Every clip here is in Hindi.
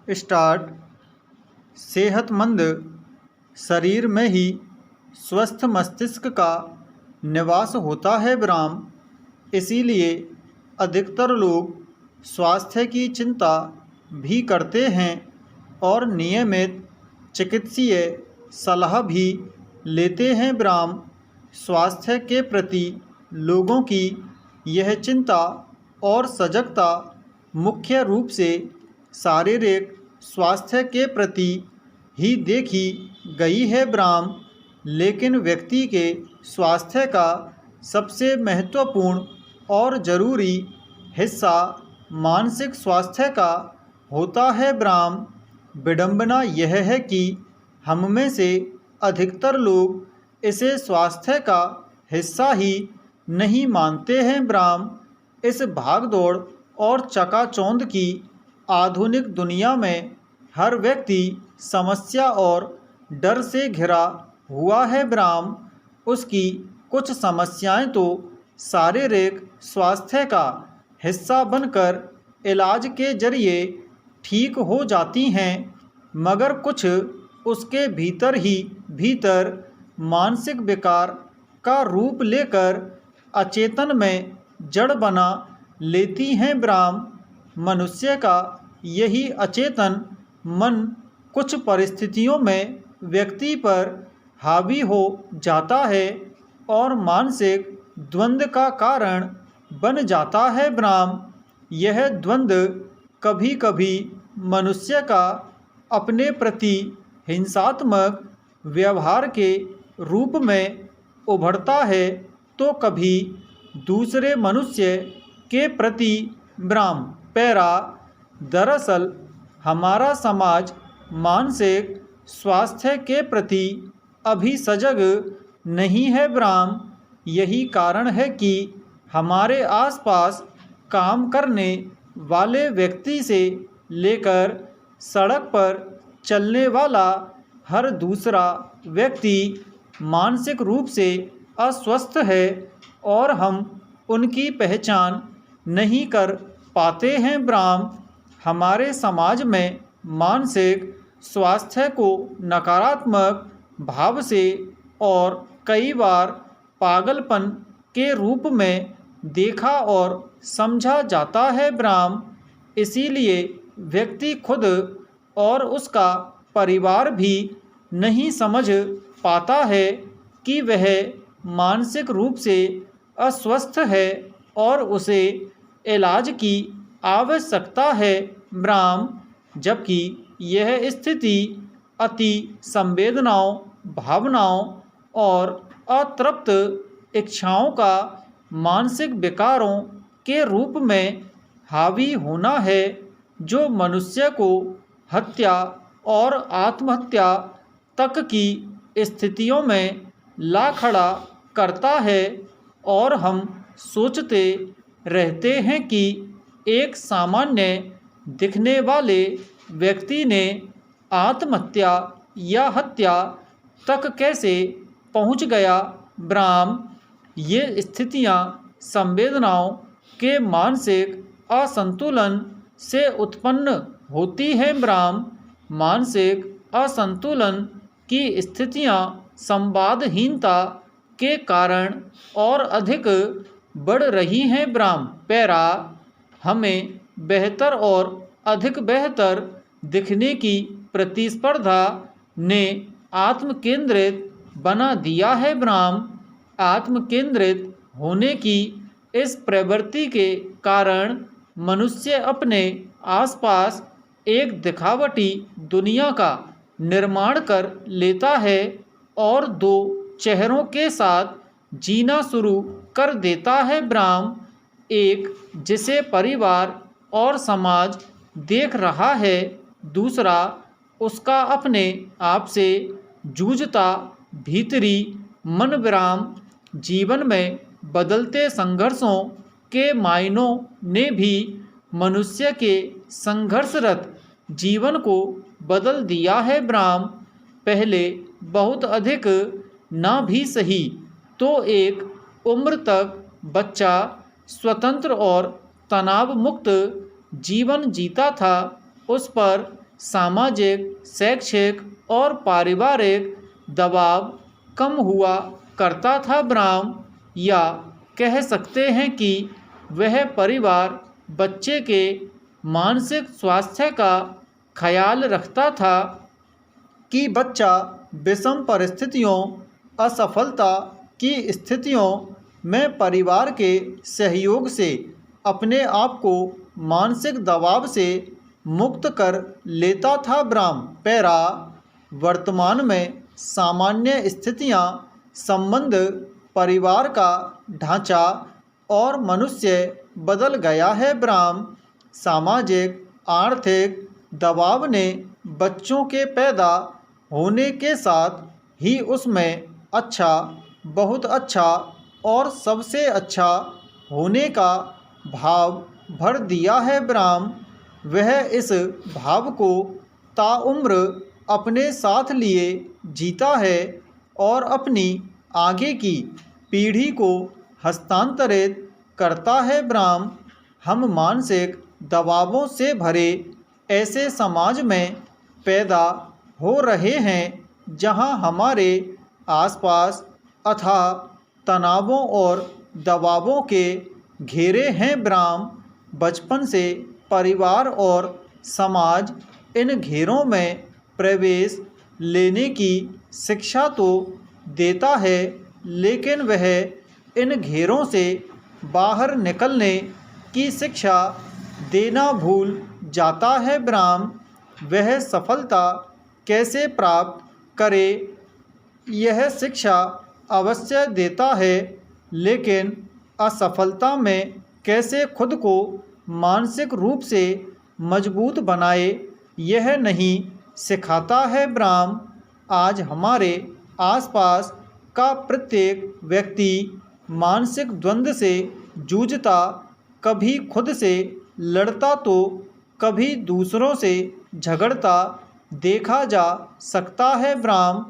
स्टार्ट। सेहतमंद शरीर में ही स्वस्थ मस्तिष्क का निवास होता है ब्राह्म। इसीलिए अधिकतर लोग स्वास्थ्य की चिंता भी करते हैं और नियमित चिकित्सीय सलाह भी लेते हैं ब्राह्म। स्वास्थ्य के प्रति लोगों की यह चिंता और सजगता मुख्य रूप से शारीरिक स्वास्थ्य के प्रति ही देखी गई है ब्राह्म। लेकिन व्यक्ति के स्वास्थ्य का सबसे महत्वपूर्ण और ज़रूरी हिस्सा मानसिक स्वास्थ्य का होता है ब्राह्म। विडंबना यह है कि हम में से अधिकतर लोग इसे स्वास्थ्य का हिस्सा ही नहीं मानते हैं ब्राह्म। इस भागदौड़ और चकाचौंध की आधुनिक दुनिया में हर व्यक्ति समस्या और डर से घिरा हुआ है ब्राह्म। उसकी कुछ समस्याएं तो शारीरिक स्वास्थ्य का हिस्सा बनकर इलाज के जरिए ठीक हो जाती हैं, मगर कुछ उसके भीतर ही भीतर मानसिक विकार का रूप लेकर अचेतन में जड़ बना लेती हैं ब्राह्म। मनुष्य का यही अचेतन मन कुछ परिस्थितियों में व्यक्ति पर हावी हो जाता है और मानसिक द्वंद्व का कारण बन जाता है ब्राह्म। यह द्वंद्व कभी कभी मनुष्य का अपने प्रति हिंसात्मक व्यवहार के रूप में उभरता है तो कभी दूसरे मनुष्य के प्रति ब्राह्म। पैरा। दरअसल हमारा समाज मानसिक स्वास्थ्य के प्रति अभी सजग नहीं है ब्राह्म। यही कारण है कि हमारे आसपास काम करने वाले व्यक्ति से लेकर सड़क पर चलने वाला हर दूसरा व्यक्ति मानसिक रूप से अस्वस्थ है और हम उनकी पहचान नहीं कर पाते हैं ब्राह्म। हमारे समाज में मानसिक स्वास्थ्य को नकारात्मक भाव से और कई बार पागलपन के रूप में देखा और समझा जाता है ब्राह्म। इसीलिए व्यक्ति खुद और उसका परिवार भी नहीं समझ पाता है कि वह मानसिक रूप से अस्वस्थ है और उसे इलाज की आवश्यकता है ब्राह्म। जबकि यह स्थिति अति संवेदनाओं, भावनाओं और अतृप्त इच्छाओं का मानसिक विकारों के रूप में हावी होना है, जो मनुष्य को हत्या और आत्महत्या तक की स्थितियों में ला खड़ा करता है। और हम सोचते रहते हैं कि एक सामान्य दिखने वाले व्यक्ति ने आत्महत्या या हत्या तक कैसे पहुंच गया ब्राह्म। ये स्थितियां संवेदनाओं के मानसिक असंतुलन से उत्पन्न होती हैं ब्राह्म। मानसिक असंतुलन की स्थितियां संवादहीनता के कारण और अधिक बढ़ रही हैं ब्राह्म। पैरा। हमें बेहतर और अधिक बेहतर दिखने की प्रतिस्पर्धा ने आत्मकेंद्रित बना दिया है ब्राह्म। आत्मकेंद्रित होने की इस प्रवृत्ति के कारण मनुष्य अपने आसपास एक दिखावटी दुनिया का निर्माण कर लेता है और दो चेहरों के साथ जीना शुरू कर देता है ब्राह्म। एक जिसे परिवार और समाज देख रहा है, दूसरा उसका अपने आप से जूझता भीतरी मन ब्राह्म। जीवन में बदलते संघर्षों के मायनों ने भी मनुष्य के संघर्षरत जीवन को बदल दिया है ब्राह्म। पहले बहुत अधिक ना भी सही तो एक उम्र तक बच्चा स्वतंत्र और तनाव मुक्त जीवन जीता था। उस पर सामाजिक, शैक्षिक और पारिवारिक दबाव कम हुआ करता था ब्राह्म, या कह सकते हैं कि वह परिवार बच्चे के मानसिक स्वास्थ्य का ख्याल रखता था कि बच्चा विषम परिस्थितियों, असफलता की स्थितियों में परिवार के सहयोग से अपने आप को मानसिक दबाव से मुक्त कर लेता था ब्राह्म। पैरा वर्तमान में सामान्य स्थितियां, संबंध, परिवार का ढांचा और मनुष्य बदल गया है ब्राह्म। सामाजिक आर्थिक दबाव ने बच्चों के पैदा होने के साथ ही उसमें अच्छा, बहुत अच्छा और सबसे अच्छा होने का भाव भर दिया है ब्राह्म। वह इस भाव को ताउम्र अपने साथ लिए जीता है और अपनी आगे की पीढ़ी को हस्तांतरित करता है ब्राह्म। हम मानसिक दबावों से भरे ऐसे समाज में पैदा हो रहे हैं जहां हमारे आसपास अथाह तनावों और दबावों के घेरे हैं ब्राह्म। बचपन से परिवार और समाज इन घेरों में प्रवेश लेने की शिक्षा तो देता है, लेकिन वह इन घेरों से बाहर निकलने की शिक्षा देना भूल जाता है ब्राह्म। वह सफलता कैसे प्राप्त करे यह शिक्षा अवश्य देता है, लेकिन असफलता में कैसे खुद को मानसिक रूप से मजबूत बनाए यह नहीं सिखाता है ब्राह्म। आज हमारे आसपास का प्रत्येक व्यक्ति मानसिक द्वंद्व से जूझता, कभी खुद से लड़ता तो कभी दूसरों से झगड़ता देखा जा सकता है ब्राह्म।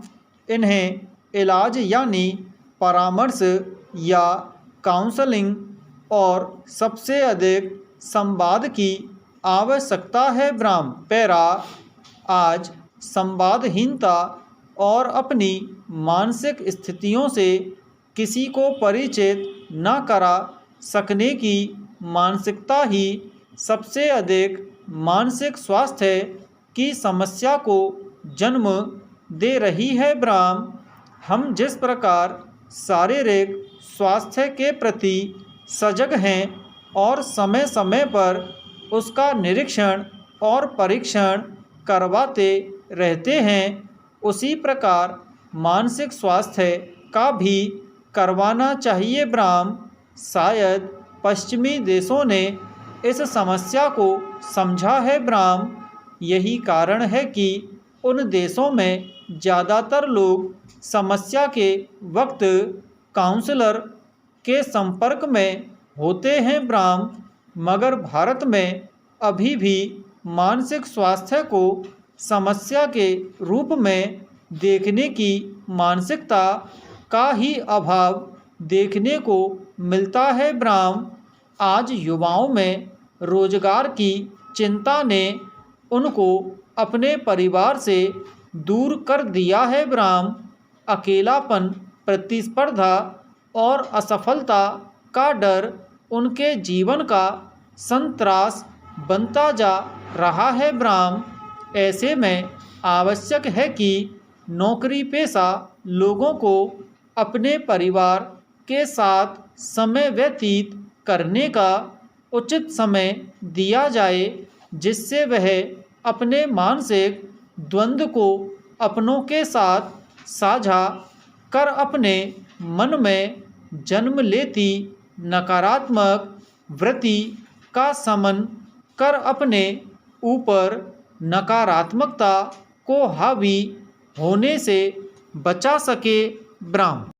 इन्हें इलाज यानी परामर्श या काउंसलिंग और सबसे अधिक संवाद की आवश्यकता है ब्राह्म। पैरा आज संवादहीनता और अपनी मानसिक स्थितियों से किसी को परिचित न करा सकने की मानसिकता ही सबसे अधिक मानसिक स्वास्थ्य की समस्या को जन्म दे रही है ब्राह्म। हम जिस प्रकार शारीरिक स्वास्थ्य के प्रति सजग हैं और समय समय पर उसका निरीक्षण और परीक्षण करवाते रहते हैं, उसी प्रकार मानसिक स्वास्थ्य का भी करवाना चाहिए ब्राह्म। शायद पश्चिमी देशों ने इस समस्या को समझा है ब्राह्म। यही कारण है कि उन देशों में ज़्यादातर लोग समस्या के वक्त काउंसलर के संपर्क में होते हैं ब्राह्म। मगर भारत में अभी भी मानसिक स्वास्थ्य को समस्या के रूप में देखने की मानसिकता का ही अभाव देखने को मिलता है ब्राह्म। आज युवाओं में रोजगार की चिंता ने उनको अपने परिवार से दूर कर दिया है ब्राह्म। अकेलापन, प्रतिस्पर्धा और असफलता का डर उनके जीवन का संतरास बनता जा रहा है ब्राह्म। ऐसे में आवश्यक है कि नौकरी पेशा लोगों को अपने परिवार के साथ समय व्यतीत करने का उचित समय दिया जाए, जिससे वह अपने मानसिक द्वंद्व को अपनों के साथ साझा कर अपने मन में जन्म लेती नकारात्मक वृत्ति का शमन कर अपने ऊपर नकारात्मकता को हावी होने से बचा सके ब्राह्म।